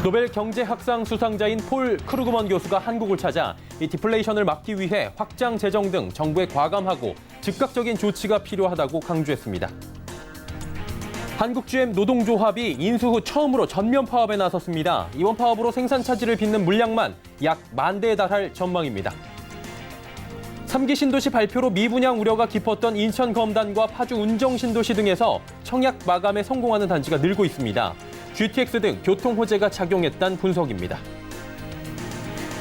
노벨 경제학상 수상자인 폴 크루그먼 교수가 한국을 찾아 이 디플레이션을 막기 위해 확장 재정 등 정부에 과감하고 즉각적인 조치가 필요하다고 강조했습니다. 한국GM 노동조합이 인수 후 처음으로 전면 파업에 나섰습니다. 이번 파업으로 생산 차질을 빚는 물량만 약 10,000대에 달할 전망입니다. 3기 신도시 발표로 미분양 우려가 깊었던 인천검단과 파주 운정신도시 등에서 청약 마감에 성공하는 단지가 늘고 있습니다. GTX 등 교통호재가 작용했다는 분석입니다.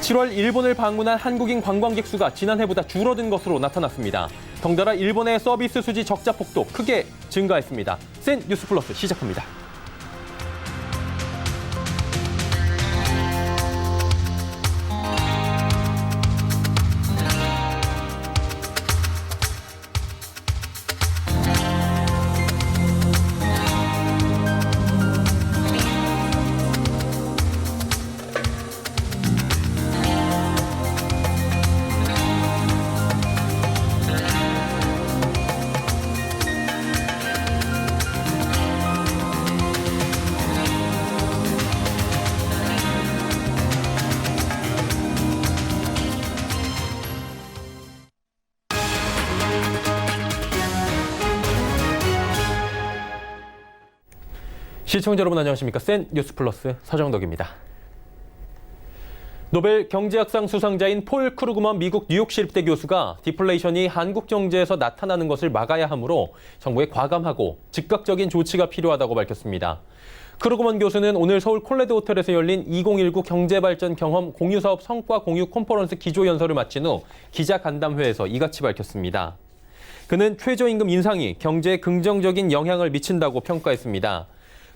7월 일본을 방문한 한국인 관광객 수가 지난해보다 줄어든 것으로 나타났습니다. 덩달아 일본의 서비스 수지 적자 폭도 크게 증가했습니다. 센 뉴스 플러스 시작합니다. 시청자 여러분 안녕하십니까? 센 뉴스 플러스 서정덕입니다. 노벨 경제학상 수상자인 폴 크루그먼 미국 뉴욕시립대 교수가 디플레이션이 한국 경제에서 나타나는 것을 막아야 하므로 정부에 과감하고 즉각적인 조치가 필요하다고 밝혔습니다. 크루그먼 교수는 오늘 서울 콜레드 호텔에서 열린 2019 경제발전 경험 공유사업 성과 공유 컨퍼런스 기조연설을 마친 후 기자간담회에서 이같이 밝혔습니다. 그는 최저임금 인상이 경제에 긍정적인 영향을 미친다고 평가했습니다.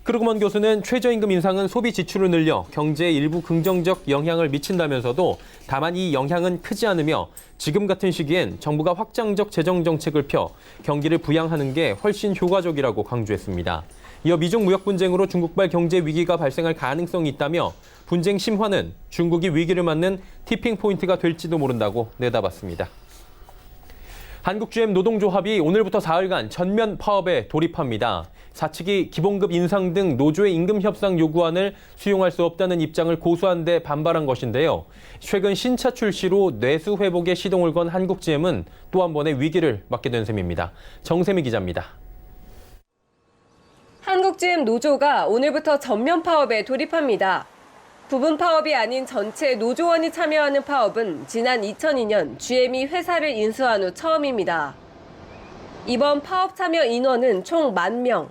크루그먼 교수는 최저임금 인상은 소비 지출을 늘려 경제에 일부 긍정적 영향을 미친다면서도 다만 이 영향은 크지 않으며 지금 같은 시기엔 정부가 확장적 재정 정책을 펴 경기를 부양하는 게 훨씬 효과적이라고 강조했습니다. 이어 미중 무역 분쟁으로 중국발 경제 위기가 발생할 가능성이 있다며 분쟁 심화는 중국이 위기를 맞는 티핑 포인트가 될지도 모른다고 내다봤습니다. 한국GM 노동조합이 오늘부터 사흘간 전면 파업에 돌입합니다. 사측이 기본급 인상 등 노조의 임금 협상 요구안을 수용할 수 없다는 입장을 고수한 데 반발한 것인데요. 최근 신차 출시로 내수 회복에 시동을 건 한국GM은 또 한 번의 위기를 맞게 된 셈입니다. 정세미 기자입니다. 한국GM 노조가 오늘부터 전면 파업에 돌입합니다. 부분 파업이 아닌 전체 노조원이 참여하는 파업은 지난 2002년 GM이 회사를 인수한 후 처음입니다. 이번 파업 참여 인원은 총 10,000명.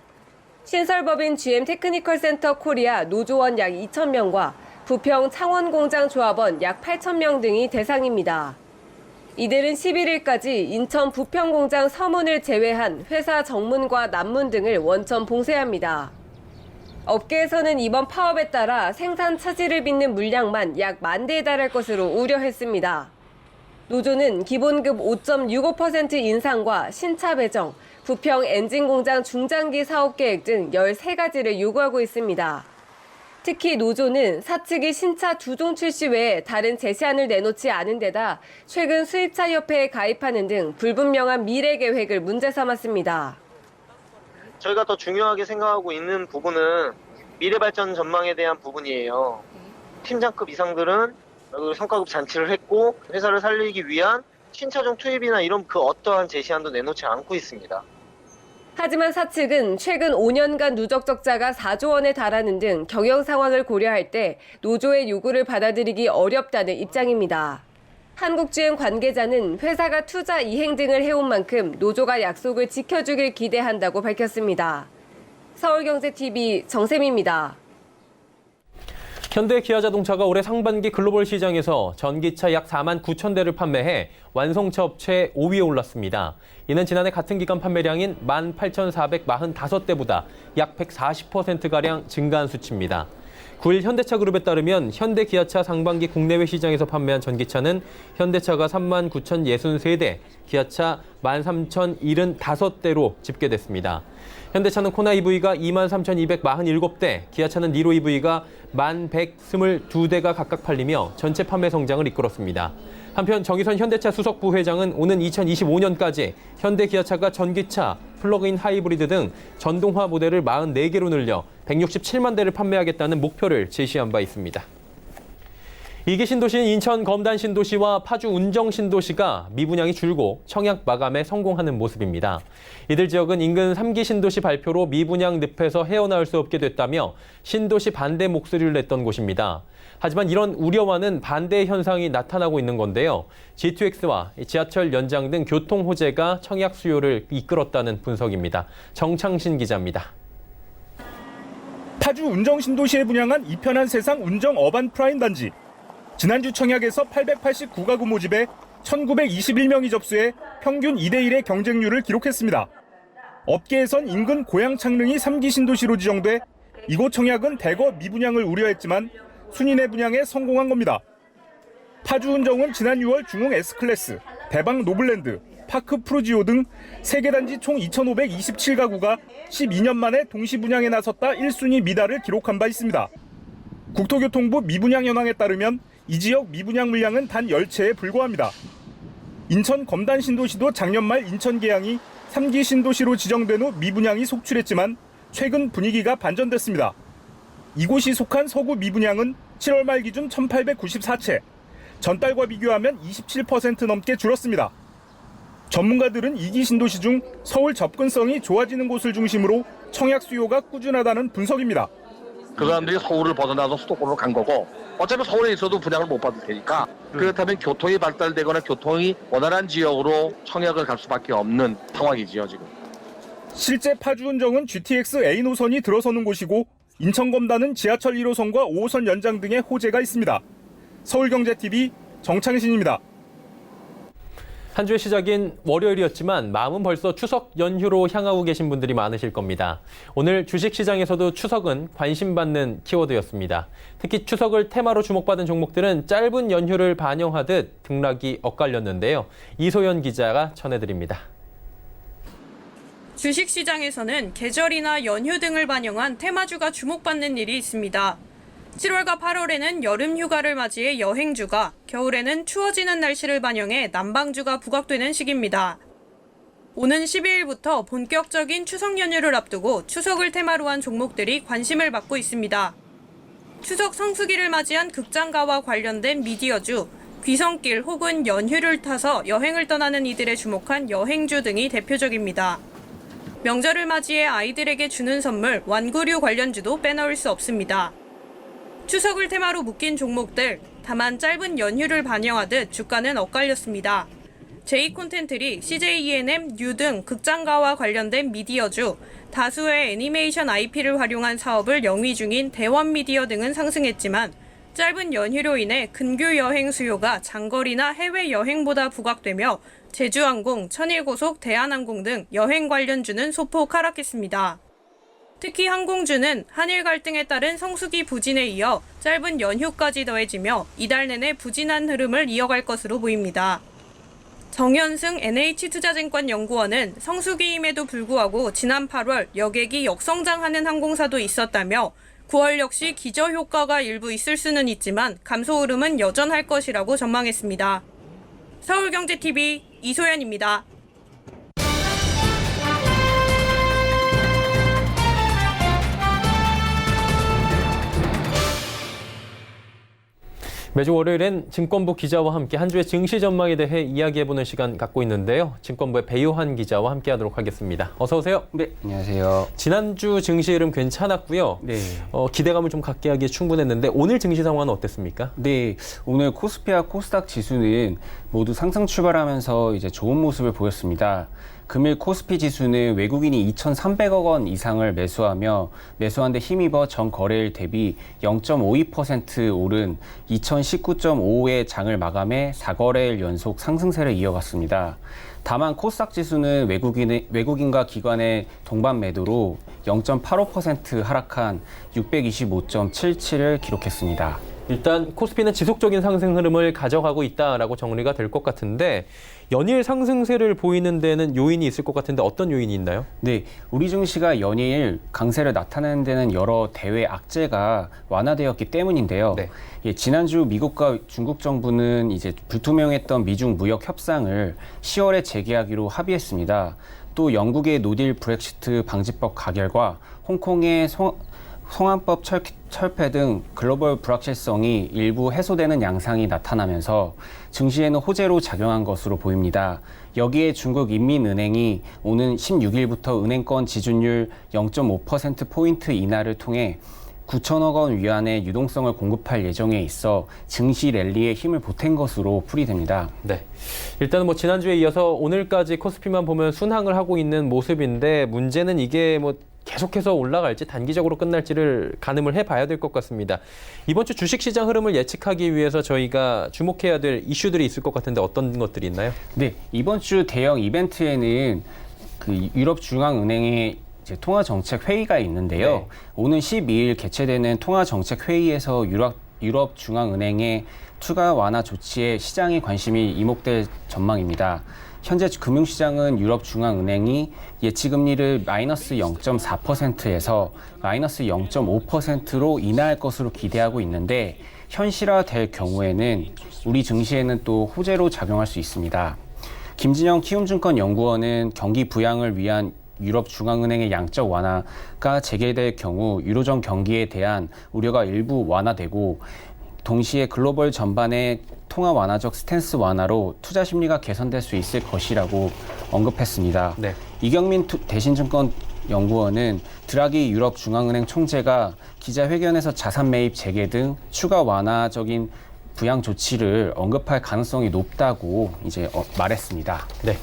신설법인 GM 테크니컬 센터 코리아 노조원 약 2,000명과 부평 창원공장 조합원 약 8,000명 등이 대상입니다. 이들은 11일까지 인천 부평공장 서문을 제외한 회사 정문과 남문 등을 원천 봉쇄합니다. 업계에서는 이번 파업에 따라 생산 차질을 빚는 물량만 약 10,000대에 달할 것으로 우려했습니다. 노조는 기본급 5.65% 인상과 신차 배정, 부평 엔진공장 중장기 사업계획 등 13가지를 요구하고 있습니다. 특히 노조는 사측이 신차 2종 출시 외에 다른 제시안을 내놓지 않은 데다 최근 수입차 협회에 가입하는 등 불분명한 미래 계획을 문제 삼았습니다. 저희가 더 중요하게 생각하고 있는 부분은 미래 발전 전망에 대한 부분이에요. 팀장급 이상들은 성과급 잔치를 했고 회사를 살리기 위한 신차종 투입이나 이런 그 어떠한 제시안도 내놓지 않고 있습니다. 하지만 사측은 최근 5년간 누적 적자가 4조 원에 달하는 등 경영 상황을 고려할 때 노조의 요구를 받아들이기 어렵다는 입장입니다. 한국GM 관계자는 회사가 투자 이행 등을 해온 만큼 노조가 약속을 지켜주길 기대한다고 밝혔습니다. 서울경제TV 정세미입니다. 현대 기아자동차가 올해 상반기 글로벌 시장에서 전기차 약 49,000대를 판매해 완성차 업체 5위에 올랐습니다. 이는 지난해 같은 기간 판매량인 18,445대보다 약 140%가량 증가한 수치입니다. 9일 현대차그룹에 따르면 현대기아차 상반기 국내외 시장에서 판매한 전기차는 현대차가 39,063대, 기아차 13,075대로 집계됐습니다. 현대차는 코나 EV가 23,247대, 기아차는 니로 EV가 1,122대가 각각 팔리며 전체 판매 성장을 이끌었습니다. 한편 정의선 현대차 수석 부회장은 오는 2025년까지 현대기아차가 전기차, 플러그인 하이브리드 등 전동화 모델을 44개로 늘려 167만 대를 판매하겠다는 목표를 제시한 바 있습니다. 2기 신도시인 인천 검단 신도시와 파주 운정 신도시가 미분양이 줄고 청약 마감에 성공하는 모습입니다. 이들 지역은 인근 3기 신도시 발표로 미분양 늪에서 헤어나올 수 없게 됐다며 신도시 반대 목소리를 냈던 곳입니다. 하지만 이런 우려와는 반대 현상이 나타나고 있는 건데요. G2X와 지하철 연장 등 교통 호재가 청약 수요를 이끌었다는 분석입니다. 정창신 기자입니다. 파주 운정 신도시에 분양한 이편한 세상 운정 어반 프라임 단지. 지난주 청약에서 889가구 모집에 1921명이 접수해 평균 2대1의 경쟁률을 기록했습니다. 업계에선 인근 고양 창릉이 3기 신도시로 지정돼 이곳 청약은 대거 미분양을 우려했지만 순인의 분양에 성공한 겁니다. 파주 운정은 지난 6월 중흥 S클래스, 대방 노블랜드, 파크 프루지오 등 3개 단지 총 2,527가구가 12년 만에 동시 분양에 나섰다 1순위 미달을 기록한 바 있습니다. 국토교통부 미분양 현황에 따르면 이 지역 미분양 물량은 단 10채에 불과합니다. 인천 검단 신도시도 작년 말 인천 계양이 3기 신도시로 지정된 후 미분양이 속출했지만 최근 분위기가 반전됐습니다. 이곳이 속한 서구 미분양은 7월 말 기준 1,894채, 전달과 비교하면 27% 넘게 줄었습니다. 전문가들은 2기 신도시 중 서울 접근성이 좋아지는 곳을 중심으로 청약 수요가 꾸준하다는 분석입니다. 그 사람들이 서울을 벗어나서 수도권으로 간 거고 어차피 서울에 있어도 분양을 못 받을 테니까 그렇다면 교통이 발달되거나 교통이 원활한 지역으로 청약을 갈 수밖에 없는 상황이지요 지금. 실제 파주 운정은 GTX A 노선이 들어서는 곳이고 인천 검단은 지하철 1호선과 5호선 연장 등의 호재가 있습니다. 서울경제TV 정창신입니다. 한 주의 시작인 월요일이었지만 마음은 벌써 추석 연휴로 향하고 계신 분들이 많으실 겁니다. 오늘 주식시장에서도 추석은 관심받는 키워드였습니다. 특히 추석을 테마로 주목받은 종목들은 짧은 연휴를 반영하듯 등락이 엇갈렸는데요. 이소연 기자가 전해드립니다. 주식시장에서는 계절이나 연휴 등을 반영한 테마주가 주목받는 일이 있습니다. 7월과 8월에는 여름 휴가를 맞이해 여행주가, 겨울에는 추워지는 날씨를 반영해 난방주가 부각되는 시기입니다. 오는 12일부터 본격적인 추석 연휴를 앞두고 추석을 테마로 한 종목들이 관심을 받고 있습니다. 추석 성수기를 맞이한 극장가와 관련된 미디어주, 귀성길 혹은 연휴를 타서 여행을 떠나는 이들에 주목한 여행주 등이 대표적입니다. 명절을 맞이해 아이들에게 주는 선물, 완구류 관련주도 빼놓을 수 없습니다. 추석을 테마로 묶인 종목들, 다만 짧은 연휴를 반영하듯 주가는 엇갈렸습니다. J콘텐트리, CJENM, 뉴 등 극장가와 관련된 미디어주, 다수의 애니메이션 IP를 활용한 사업을 영위 중인 대원미디어 등은 상승했지만 짧은 연휴로 인해 근교 여행 수요가 장거리나 해외여행보다 부각되며 제주항공, 천일고속, 대한항공 등 여행 관련주는 소폭 하락했습니다. 특히 항공주는 한일 갈등에 따른 성수기 부진에 이어 짧은 연휴까지 더해지며 이달 내내 부진한 흐름을 이어갈 것으로 보입니다. 정현승 NH투자증권 연구원은 성수기임에도 불구하고 지난 8월 여객이 역성장하는 항공사도 있었다며 9월 역시 기저효과가 일부 있을 수는 있지만 감소 흐름은 여전할 것이라고 전망했습니다. 서울경제TV 이소연입니다. 매주 월요일엔 증권부 기자와 함께 한 주의 증시 전망에 대해 이야기해보는 시간 갖고 있는데요. 증권부의 배요한 기자와 함께하도록 하겠습니다. 어서 오세요. 네, 안녕하세요. 지난주 증시 흐름 괜찮았고요. 네. 기대감을 좀 갖게 하기에 충분했는데 오늘 증시 상황은 어땠습니까? 네, 오늘 코스피와 코스닥 지수는 모두 상승 출발하면서 이제 좋은 모습을 보였습니다. 금일 코스피 지수는 외국인이 2,300억 원 이상을 매수하며 매수한 데 힘입어 전 거래일 대비 0.52% 오른 2019.55의 장을 마감해 4거래일 연속 상승세를 이어갔습니다. 다만 코스닥 지수는 외국인과 기관의 동반 매도로 0.85% 하락한 625.77을 기록했습니다. 일단 코스피는 지속적인 상승 흐름을 가져가고 있다라고 정리가 될 것 같은데 연일 상승세를 보이는 데는 요인이 있을 것 같은데 어떤 요인이 있나요? 네, 우리 증시가 연일 강세를 나타내는 데는 여러 대외 악재가 완화되었기 때문인데요. 네. 예, 지난주 미국과 중국 정부는 이제 불투명했던 미중 무역 협상을 10월에 재개하기로 합의했습니다. 또 영국의 노딜 브렉시트 방지법 가결과 홍콩의 송환법 철폐 등 글로벌 불확실성이 일부 해소되는 양상이 나타나면서 증시에는 호재로 작용한 것으로 보입니다. 여기에 중국 인민은행이 오는 16일부터 은행권 지준율 0.5%포인트 인하를 통해 9천억 원 위안의 유동성을 공급할 예정에 있어 증시 랠리에 힘을 보탠 것으로 풀이됩니다. 네. 일단은 뭐 지난주에 이어서 오늘까지 코스피만 보면 순항을 하고 있는 모습인데 문제는 이게 뭐 계속해서 올라갈지 단기적으로 끝날지를 가늠을 해봐야 될 것 같습니다. 이번 주 주식시장 흐름을 예측하기 위해서 저희가 주목해야 될 이슈들이 있을 것 같은데 어떤 것들이 있나요? 네, 이번 주 대형 이벤트에는 그 유럽 중앙은행의 이제 통화 정책 회의가 있는데요. 네. 오는 12일 개최되는 통화 정책 회의에서 유럽 중앙은행의 추가 완화 조치에 시장의 관심이 이목될 전망입니다. 현재 금융시장은 유럽 중앙은행이 예치금리를 마이너스 0.4%에서 마이너스 0.5%로 인하할 것으로 기대하고 있는데 현실화될 경우에는 우리 증시에는 또 호재로 작용할 수 있습니다. 김진영 키움증권 연구원은 경기 부양을 위한 유럽 중앙은행의 양적 완화가 재개될 경우 유로존 경기에 대한 우려가 일부 완화되고 동시에 글로벌 전반의 통화 완화적 스탠스 완화로 투자 심리가 개선될 수 있을 것이라고 언급했습니다. 네. 이경민 대신증권 연구원은 드라기 유럽 중앙은행 총재가 기자회견에서 자산 매입 재개 등 추가 완화적인 부양 조치를 언급할 가능성이 높다고 이제 말했습니다. 네.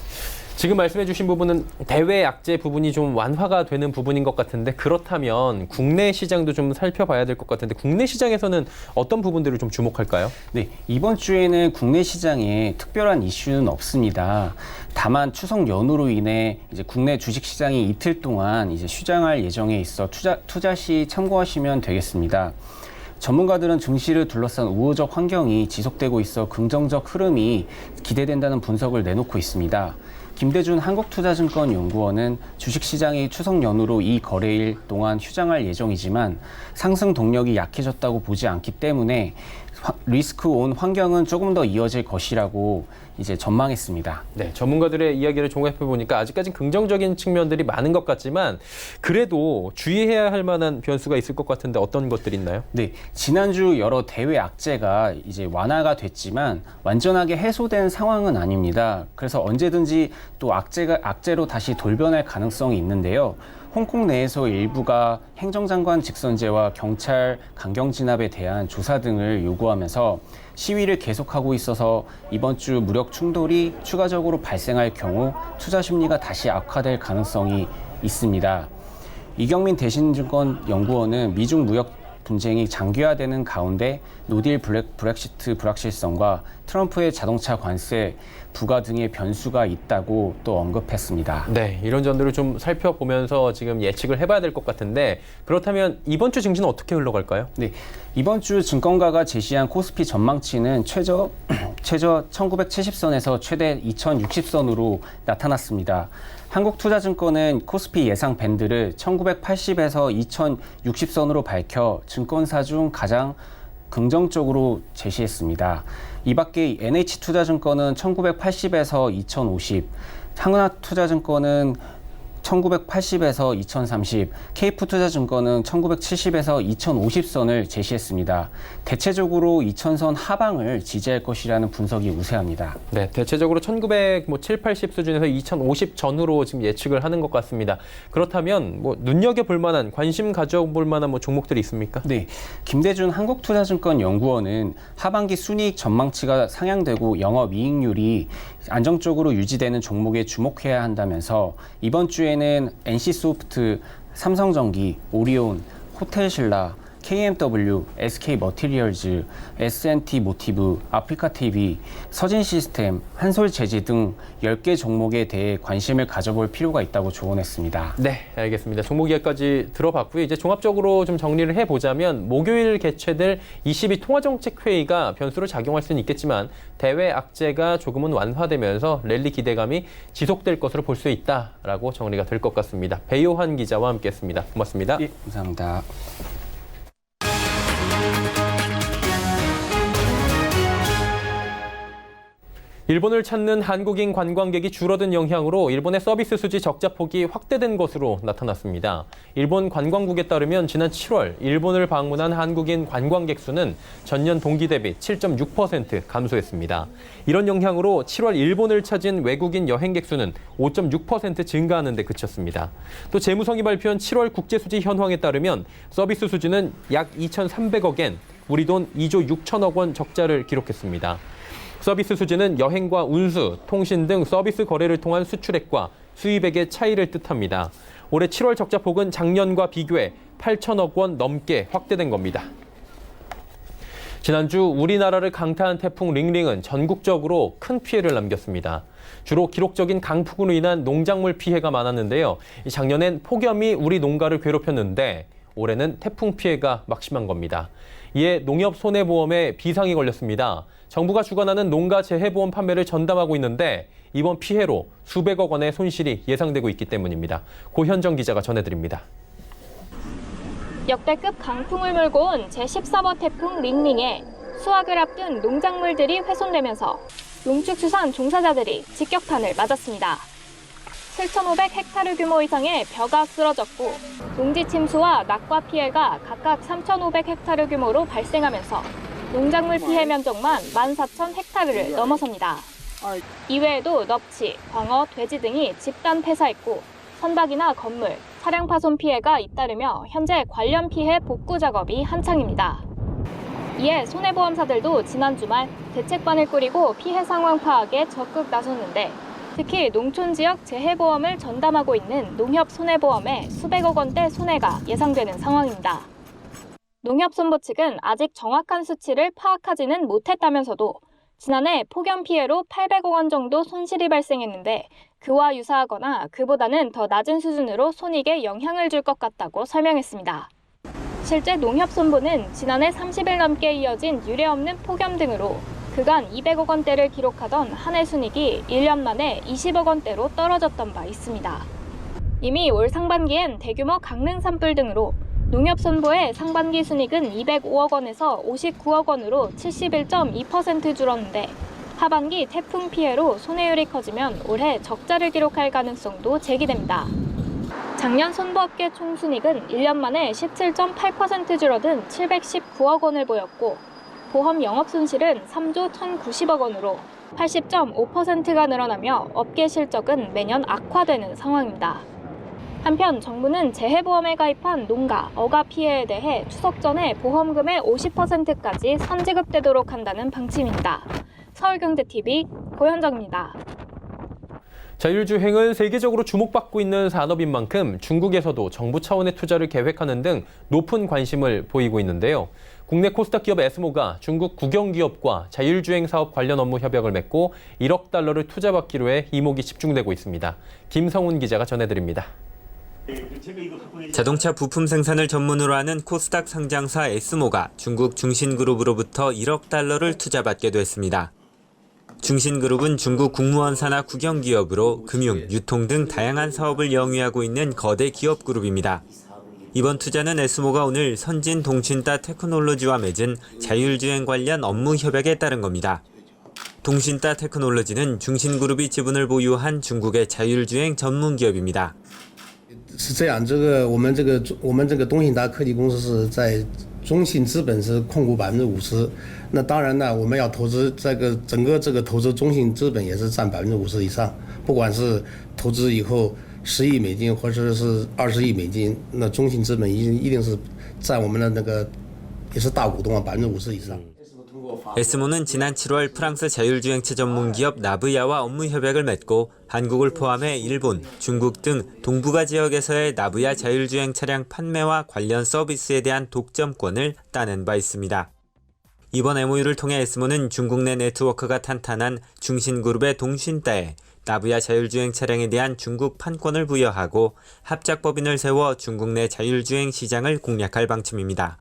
지금 말씀해 주신 부분은 대외 악재 부분이 좀 완화가 되는 부분인 것 같은데 그렇다면 국내 시장도 좀 살펴봐야 될 것 같은데 국내 시장에서는 어떤 부분들을 좀 주목할까요? 네, 이번 주에는 국내 시장에 특별한 이슈는 없습니다. 다만 추석 연휴로 인해 이제 국내 주식 시장이 이틀 동안 이제 휴장할 예정에 있어 투자 시 참고하시면 되겠습니다. 전문가들은 증시를 둘러싼 우호적 환경이 지속되고 있어 긍정적 흐름이 기대된다는 분석을 내놓고 있습니다. 김대준 한국투자증권 연구원은 주식시장이 추석 연휴로 이 거래일 동안 휴장할 예정이지만 상승 동력이 약해졌다고 보지 않기 때문에 리스크 온 환경은 조금 더 이어질 것이라고 이제 전망했습니다. 네, 전문가들의 이야기를 종합해 보니까 아직까지는 긍정적인 측면들이 많은 것 같지만 그래도 주의해야 할 만한 변수가 있을 것 같은데 어떤 것들이 있나요? 네, 지난주 여러 대외 악재가 이제 완화가 됐지만 완전하게 해소된 상황은 아닙니다. 그래서 언제든지 또 악재로 다시 돌변할 가능성이 있는데요. 홍콩 내에서 일부가 행정장관 직선제와 경찰 강경 진압에 대한 조사 등을 요구하면서 시위를 계속하고 있어서 이번 주 무력 충돌이 추가적으로 발생할 경우 투자 심리가 다시 악화될 가능성이 있습니다. 이경민 대신증권 연구원은 미중 무역 분쟁이 장기화되는 가운데 노딜 브렉시트 불확실성과 트럼프의 자동차 관세 부과 등의 변수가 있다고 또 언급했습니다. 네, 이런 점들을 좀 살펴보면서 지금 예측을 해봐야 될 것 같은데 그렇다면 이번 주 증시는 어떻게 흘러갈까요? 네, 이번 주 증권가가 제시한 코스피 전망치는 최저 1970선에서 최대 2060선으로 나타났습니다. 한국투자증권은 코스피 예상 밴드를 1980에서 2060선으로 밝혀 증권사 중 가장 긍정적으로 제시했습니다. 이 밖에 NH투자증권은 1980에서 2050, 한국투자증권은 1980에서 2030, KF투자증권은 1970에서 2050선을 제시했습니다. 대체적으로 2000선 하방을 지지할 것이라는 분석이 우세합니다. 네, 대체적으로 1970, 80 수준에서 2050 전후로 지금 예측을 하는 것 같습니다. 그렇다면 뭐 눈여겨볼 만한, 관심 가져볼 만한 뭐 종목들이 있습니까? 네, 김대준 한국투자증권 연구원은 하반기 순이익 전망치가 상향되고 영업이익률이 안정적으로 유지되는 종목에 주목해야 한다면서 이번 주에는 NC소프트, 삼성전기, 오리온, 호텔신라, KMW, SK 머티리얼즈, S&T 모티브, 아프리카 TV, 서진 시스템, 한솔 재지 등 10개 종목에 대해 관심을 가져볼 필요가 있다고 조언했습니다. 네, 알겠습니다. 종목 이야기까지 들어봤고요. 이제 종합적으로 좀 정리를 해보자면 목요일 개최될 22 통화정책회의가 변수로 작용할 수는 있겠지만 대외 악재가 조금은 완화되면서 랠리 기대감이 지속될 것으로 볼 수 있다라고 정리가 될 것 같습니다. 배요한 기자와 함께했습니다. 고맙습니다. 예, 감사합니다. 일본을 찾는 한국인 관광객이 줄어든 영향으로 일본의 서비스 수지 적자 폭이 확대된 것으로 나타났습니다. 일본 관광국에 따르면 지난 7월 일본을 방문한 한국인 관광객 수는 전년 동기 대비 7.6% 감소했습니다. 이런 영향으로 7월 일본을 찾은 외국인 여행객 수는 5.6% 증가하는 데 그쳤습니다. 또 재무성이 발표한 7월 국제수지 현황에 따르면 서비스 수지는 약 2,300억 엔, 우리 돈 2조 6천억 원 적자를 기록했습니다. 서비스 수지는 여행과 운수, 통신 등 서비스 거래를 통한 수출액과 수입액의 차이를 뜻합니다. 올해 7월 적자폭은 작년과 비교해 8천억 원 넘게 확대된 겁니다. 지난주 우리나라를 강타한 태풍 링링은 전국적으로 큰 피해를 남겼습니다. 주로 기록적인 강풍으로 인한 농작물 피해가 많았는데요. 작년엔 폭염이 우리 농가를 괴롭혔는데 올해는 태풍 피해가 막심한 겁니다. 이에 농협손해보험에 비상이 걸렸습니다. 정부가 주관하는 농가 재해보험 판매를 전담하고 있는데 이번 피해로 수백억 원의 손실이 예상되고 있기 때문입니다. 고현정 기자가 전해드립니다. 역대급 강풍을 몰고 온 제13호 태풍 링링에 수확을 앞둔 농작물들이 훼손되면서 농축수산 종사자들이 직격탄을 맞았습니다. 7,500헥타르 규모 이상의 벼가 쓰러졌고 농지 침수와 낙과 피해가 각각 3,500헥타르 규모로 발생하면서 농작물 피해 면적만 14,000헥타르를 넘어섭니다. 이외에도 넙치, 광어, 돼지 등이 집단 폐사했고 선박이나 건물, 차량 파손 피해가 잇따르며 현재 관련 피해 복구 작업이 한창입니다. 이에 손해보험사들도 지난 주말 대책반을 꾸리고 피해 상황 파악에 적극 나섰는데 특히 농촌 지역 재해보험을 전담하고 있는 농협손해보험에 수백억 원대 손해가 예상되는 상황입니다. 농협손보 측은 아직 정확한 수치를 파악하지는 못했다면서도 지난해 폭염 피해로 800억 원 정도 손실이 발생했는데 그와 유사하거나 그보다는 더 낮은 수준으로 손익에 영향을 줄 것 같다고 설명했습니다. 실제 농협손보는 지난해 30일 넘게 이어진 유례없는 폭염 등으로 그간 200억 원대를 기록하던 한 해 순이익이 1년 만에 20억 원대로 떨어졌던 바 있습니다. 이미 올 상반기엔 대규모 강릉 산불 등으로 농협손보의 상반기 순이익은 205억 원에서 59억 원으로 71.2% 줄었는데 하반기 태풍 피해로 손해율이 커지면 올해 적자를 기록할 가능성도 제기됩니다. 작년 손보업계 총순이익은 1년 만에 17.8% 줄어든 719억 원을 보였고 보험 영업손실은 3조 1,090억 원으로 80.5%가 늘어나며 업계 실적은 매년 악화되는 상황입니다. 한편 정부는 재해보험에 가입한 농가, 어가 피해에 대해 추석 전에 보험금의 50%까지 선지급되도록 한다는 방침입니다. 서울경제TV 고현정입니다. 자율주행은 세계적으로 주목받고 있는 산업인 만큼 중국에서도 정부 차원의 투자를 계획하는 등 높은 관심을 보이고 있는데요. 국내 코스닥 기업 에스모가 중국 국영기업과 자율주행 사업 관련 업무 협약을 맺고 1억 달러를 투자받기로 해 이목이 집중되고 있습니다. 김성훈 기자가 전해드립니다. 자동차 부품 생산을 전문으로 하는 코스닥 상장사 에스모가 중국 중신그룹으로부터 1억 달러를 투자받게 됐습니다. 중신그룹은 중국 국무원 산하 국영기업으로 금융, 유통 등 다양한 사업을 영위하고 있는 거대 기업 그룹입니다. 이번 투자는 에스모가 오늘 선진 동신따 테크놀로지와 맺은 자율주행 관련 업무 협약에 따른 겁니다. 동신따 테크놀로지는 중신그룹이 지분을 보유한 중국의 자율주행 전문 기업입니다. 是这样，我们这个东信达科技公司是在中信资本是控股50%，那当然呢，我们要投资整个投资中信资本也是占50%以上，不管是投资以后10亿美金或者是20亿美金，那中信资本一定是占我们的那个也是大股东啊，50%以上。 에스모는 지난 7월 프랑스 자율주행차 전문 기업 나브야와 업무 협약을 맺고 한국을 포함해 일본, 중국 등 동북아 지역에서의 나브야 자율주행 차량 판매와 관련 서비스에 대한 독점권을 따낸 바 있습니다. 이번 MOU를 통해 에스모는 중국 내 네트워크가 탄탄한 중신그룹의 동신따에 나브야 자율주행 차량에 대한 중국 판권을 부여하고 합작법인을 세워 중국 내 자율주행 시장을 공략할 방침입니다.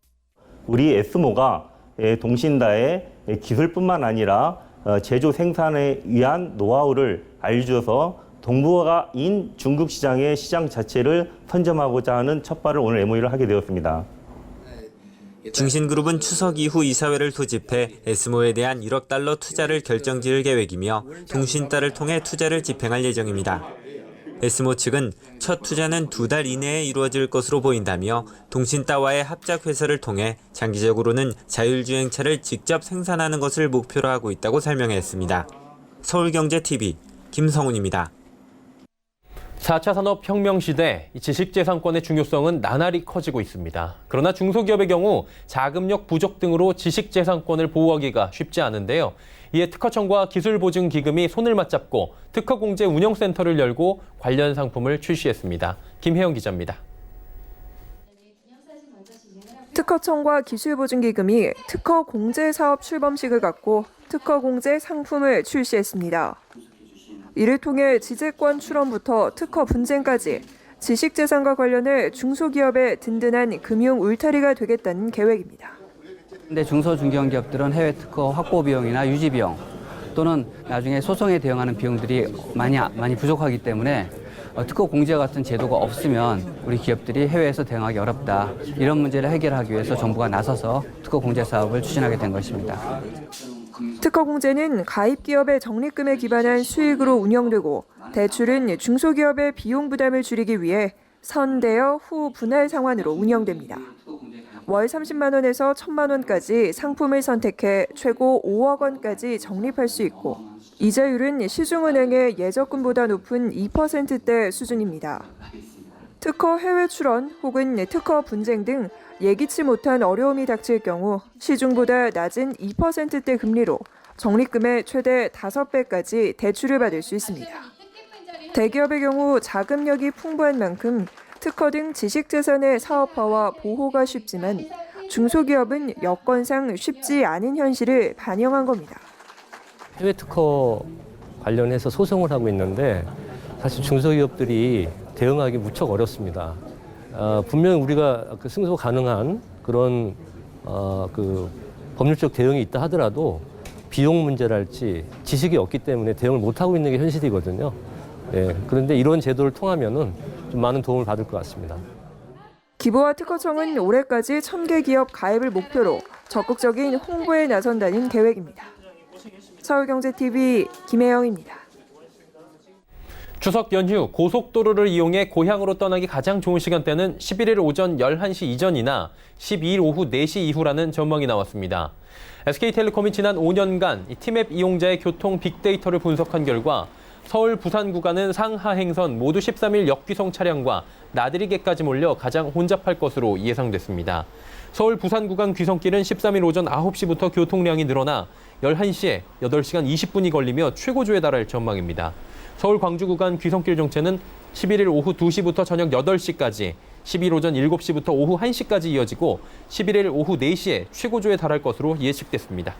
우리 에스모가 동신다의 기술뿐만 아니라 제조 생산에 위한 노하우를 알려줘서 동북아인 중국 시장의 시장 자체를 선점하고자 하는 첫 발을 오늘 MOU를 하게 되었습니다. 중신그룹은 추석 이후 이사회를 소집해 에스모에 대한 1억 달러 투자를 결정지을 계획이며 동신따를 통해 투자를 집행할 예정입니다. 에스모 측은 첫 투자는 2달 이내에 이루어질 것으로 보인다며 동신따와의 합작 회사를 통해 장기적으로는 자율주행차를 직접 생산하는 것을 목표로 하고 있다고 설명했습니다. 서울경제TV 김성훈입니다. 4차 산업혁명 시대 지식재산권의 중요성은 나날이 커지고 있습니다. 그러나 중소기업의 경우 자금력 부족 등으로 지식재산권을 보호하기가 쉽지 않은데요. 이에 특허청과 기술보증기금이 손을 맞잡고 특허공제 운영센터를 열고 관련 상품을 출시했습니다. 김혜영 기자입니다. 특허청과 기술보증기금이 특허공제 사업 출범식을 갖고 특허공제 상품을 출시했습니다. 이를 통해 지재권 출원부터 특허 분쟁까지 지식재산과 관련해 중소기업의 든든한 금융 울타리가 되겠다는 계획입니다. 근데 중소중견기업들은 해외 특허 확보 비용이나 유지 비용 또는 나중에 소송에 대응하는 비용들이 많이 부족하기 때문에 특허 공제 같은 제도가 없으면 우리 기업들이 해외에서 대응하기 어렵다. 이런 문제를 해결하기 위해서 정부가 나서서 특허 공제 사업을 추진하게 된 것입니다. 특허공제는 가입기업의 적립금에 기반한 수익으로 운영되고 대출은 중소기업의 비용 부담을 줄이기 위해 선대여 후 분할 상환으로 운영됩니다. 월 30만 원에서 1,000만 원까지 상품을 선택해 최고 5억 원까지 적립할 수 있고 이자율은 시중은행의 예적금보다 높은 2%대 수준입니다. 특허 해외 출원 혹은 특허 분쟁 등 예기치 못한 어려움이 닥칠 경우 시중보다 낮은 2%대 금리로 적립금의 최대 5배까지 대출을 받을 수 있습니다. 대기업의 경우 자금력이 풍부한 만큼 특허 등 지식재산의 사업화와 보호가 쉽지만 중소기업은 여건상 쉽지 않은 현실을 반영한 겁니다. 해외 특허 관련해서 소송을 하고 있는데 사실 중소기업들이 대응하기 무척 어렵습니다. 분명 우리가 승소 가능한 그런 법률적 대응이 있다 하더라도 비용 문제랄지 지식이 없기 때문에 대응을 못하고 있는 게 현실이거든요. 네, 그런데 이런 제도를 통하면은 좀 많은 도움을 받을 것 같습니다. 기부와 특허청은 올해까지 1,000개 기업 가입을 목표로 적극적인 홍보에 나선다는 계획입니다. 서울경제TV 김혜영입니다. 추석 연휴 고속도로를 이용해 고향으로 떠나기 가장 좋은 시간대는 11일 오전 11시 이전이나 12일 오후 4시 이후라는 전망이 나왔습니다. SK텔레콤이 지난 5년간 티맵 이용자의 교통 빅데이터를 분석한 결과 서울 부산 구간은 상하행선 모두 13일 역귀송 차량과 나들이개까지 몰려 가장 혼잡할 것으로 예상됐습니다. 서울 부산 구간 귀성길은 13일 오전 9시부터 교통량이 늘어나 11시에 8시간 20분이 걸리며 최고조에 달할 전망입니다. 서울 광주 구간 귀성길 정체는 11일 오후 2시부터 저녁 8시까지, 12일 오전 7시부터 오후 1시까지 이어지고 11일 오후 4시에 최고조에 달할 것으로 예측됐습니다.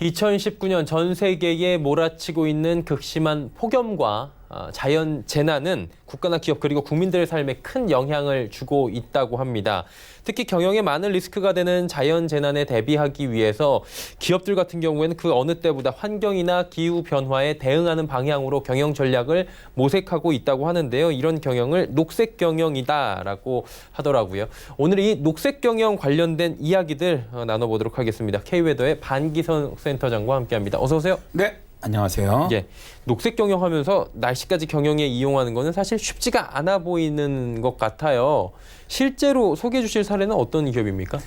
(2019년) 전 세계에 몰아치고 있는 극심한 폭염과 자연 재난은 국가나 기업 그리고 국민들의 삶에 큰 영향을 주고 있다고 합니다. 특히 경영에 많은 리스크가 되는 자연 재난에 대비하기 위해서 기업들 같은 경우에는 그 어느 때보다 환경이나 기후 변화에 대응하는 방향으로 경영 전략을 모색하고 있다고 하는데요. 이런 경영을 녹색 경영이다라고 하더라고요. 오늘 이 녹색 경영 관련된 이야기들 나눠보도록 하겠습니다. K웨더의 반기선 센터장과 함께합니다. 어서 오세요. 네, 안녕하세요. 예, 녹색 경영하면서 날씨까지 경영에 이용하는 거는 사실 쉽지가 않아 보이는 것 같아요. 실제로 소개해 주실 사례는 어떤 기업입니까?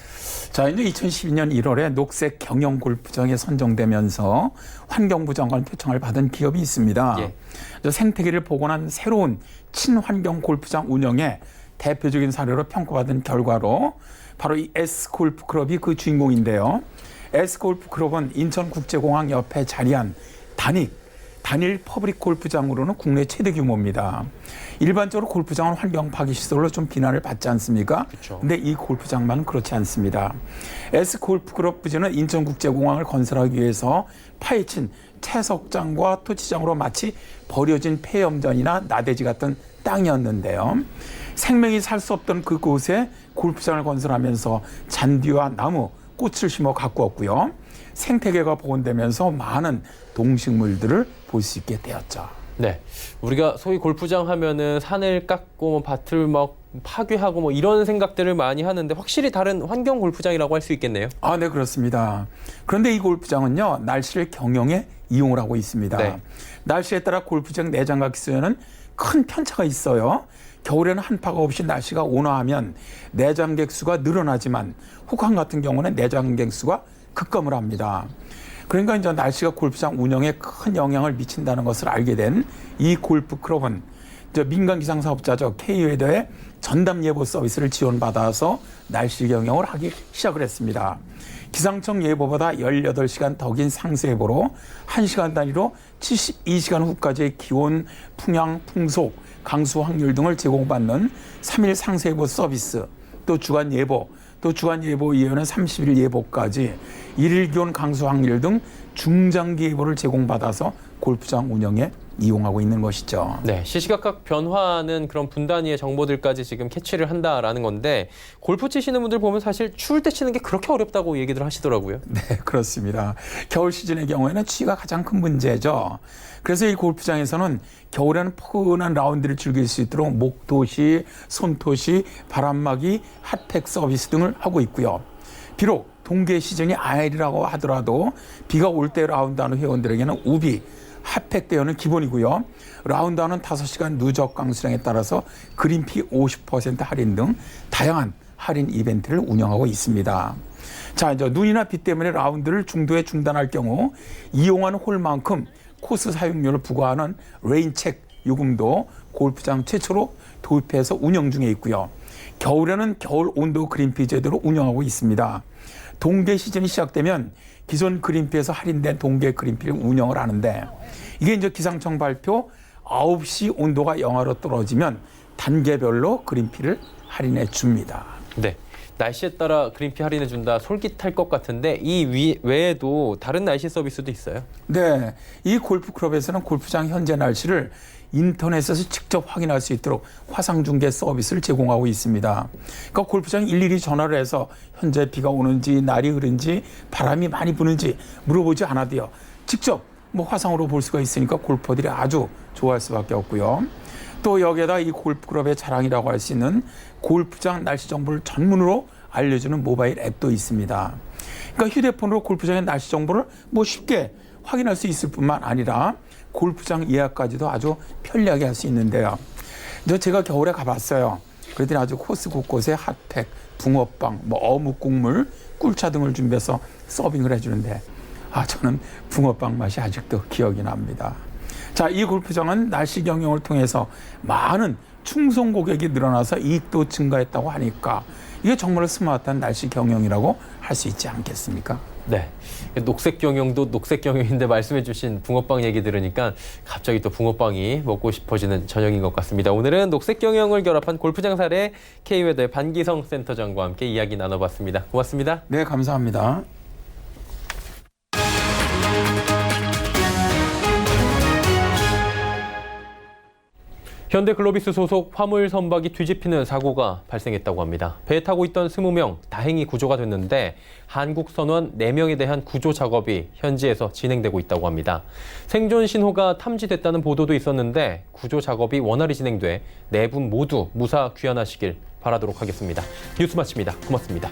자, 이제 2012년 1월에 녹색 경영 골프장에 선정되면서 환경부 장관 표창을 받은 기업이 있습니다. 예. 생태계를 복원한 새로운 친환경 골프장 운영에 대표적인 사례로 평가받은 결과로 바로 이 S골프클럽이 그 주인공인데요. S골프클럽은 인천국제공항 옆에 자리한 단일 퍼블릭 골프장으로는 국내 최대 규모입니다. 일반적으로 골프장은 환경 파괴 시설로 좀 비난을 받지 않습니까? 그런데 이 골프장만은 그렇지 않습니다. S골프클럽 부지는 인천국제공항을 건설하기 위해서 파헤친 채석장과 토치장으로 마치 버려진 폐염전이나 나대지 같은 땅이었는데요. 생명이 살 수 없던 그곳에 골프장을 건설하면서 잔디와 나무, 꽃을 심어 가꾸었고요. 생태계가 복원되면서 많은 동식물들을 볼 수 있게 되었죠. 네, 우리가 소위 골프장 하면은 산을 깎고 밭을 막 파괴하고 뭐 이런 생각들을 많이 하는데 확실히 다른 환경 골프장이라고 할 수 있겠네요. 아, 네, 그렇습니다. 그런데 이 골프장은요, 날씨를 경영에 이용을 하고 있습니다. 네. 날씨에 따라 골프장 내장과 기수에는 큰 편차가 있어요. 겨울에는 한파가 없이 날씨가 온화하면 내장객 수가 늘어나지만 혹한 같은 경우는 내장객 수가 급감을 합니다. 그러니까 이제 날씨가 골프장 운영에 큰 영향을 미친다는 것을 알게 된 이 골프클럽은 민간 기상 사업자죠. K웨더의 전담 예보 서비스를 지원받아서 날씨 경영을 하기 시작을 했습니다. 기상청 예보보다 18시간 더 긴 상세 예보로 1시간 단위로 72시간 후까지의 기온, 풍향, 풍속, 강수 확률 등을 제공받는 3일 상세 예보 서비스, 또 주간 예보, 또 주간 예보 이외에는 30일 예보까지 일일 기온 강수 확률 등 중장기 예보를 제공받아서 골프장 운영에 이용하고 있는 것이죠. 네, 시시각각 변화하는 그런 분단위의 정보들까지 지금 캐치를 한다라는 건데 골프 치시는 분들 보면 사실 추울 때 치는 게 그렇게 어렵다고 얘기들 하시더라고요. 네, 그렇습니다. 겨울 시즌의 경우에는 추위가 가장 큰 문제죠. 그래서 이 골프장에서는 겨울에는 포근한 라운드를 즐길 수 있도록 목도시, 손토시, 바람막이, 핫팩 서비스 등을 하고 있고요. 비록 동계 시즌이 아일이라고 하더라도 비가 올 때 라운드하는 회원들에게는 우비, 핫팩 대여는 기본이고요. 라운드하는 5시간 누적 강수량에 따라서 그린피 50% 할인 등 다양한 할인 이벤트를 운영하고 있습니다. 자, 이제 눈이나 비 때문에 라운드를 중도에 중단할 경우 이용하는 홀만큼 코스 사용료를 부과하는 레인책 요금도 골프장 최초로 도입해서 운영 중에 있고요. 겨울에는 겨울 온도 그린피 제도로 운영하고 있습니다. 동계 시즌이 시작되면 기존 그린피에서 할인된 동계 그린피를 운영을 하는데 이게 이제 기상청 발표 9시 온도가 영하로 떨어지면 단계별로 그린피를 할인해 줍니다. 네. 날씨에 따라 그린피 할인해 준다 솔깃할 것 같은데 이 외에도 다른 날씨 서비스도 있어요? 네. 이 골프클럽에서는 골프장 현재 날씨를 인터넷에서 직접 확인할 수 있도록 화상 중계 서비스를 제공하고 있습니다. 그러니까 골프장에 일일이 전화를 해서 현재 비가 오는지 날이 흐른지 바람이 많이 부는지 물어보지 않아도요. 직접 화상으로 볼 수가 있으니까 골퍼들이 아주 좋아할 수밖에 없고요. 또 여기에다 이 골프클럽의 자랑이라고 할 수 있는 골프장 날씨 정보를 전문으로 알려주는 모바일 앱도 있습니다. 그러니까 휴대폰으로 골프장의 날씨 정보를 쉽게 확인할 수 있을 뿐만 아니라 골프장 예약까지도 아주 편리하게 할 수 있는데요. 제가 겨울에 가봤어요. 그랬더니 아주 코스 곳곳에 핫팩, 붕어빵, 어묵 국물, 꿀차 등을 준비해서 서빙을 해주는데 저는 붕어빵 맛이 아직도 기억이 납니다. 자, 이 골프장은 날씨 경영을 통해서 많은 충성 고객이 늘어나서 이익도 증가했다고 하니까 이게 정말 스마트한 날씨 경영이라고 할 수 있지 않겠습니까? 네, 녹색 경영도 녹색 경영인데 말씀해 주신 붕어빵 얘기 들으니까 갑자기 또 붕어빵이 먹고 싶어지는 저녁인 것 같습니다. 오늘은 녹색 경영을 결합한 골프장 사례 K웨더의 반기성 센터장과 함께 이야기 나눠봤습니다. 고맙습니다. 네, 감사합니다. 현대글로비스 소속 화물 선박이 뒤집히는 사고가 발생했다고 합니다. 배에 타고 있던 20명 다행히 구조가 됐는데 한국 선원 4명에 대한 구조 작업이 현지에서 진행되고 있다고 합니다. 생존 신호가 탐지됐다는 보도도 있었는데 구조 작업이 원활히 진행돼 4분 모두 무사 귀환하시길 바라도록 하겠습니다. 뉴스 마칩니다. 고맙습니다.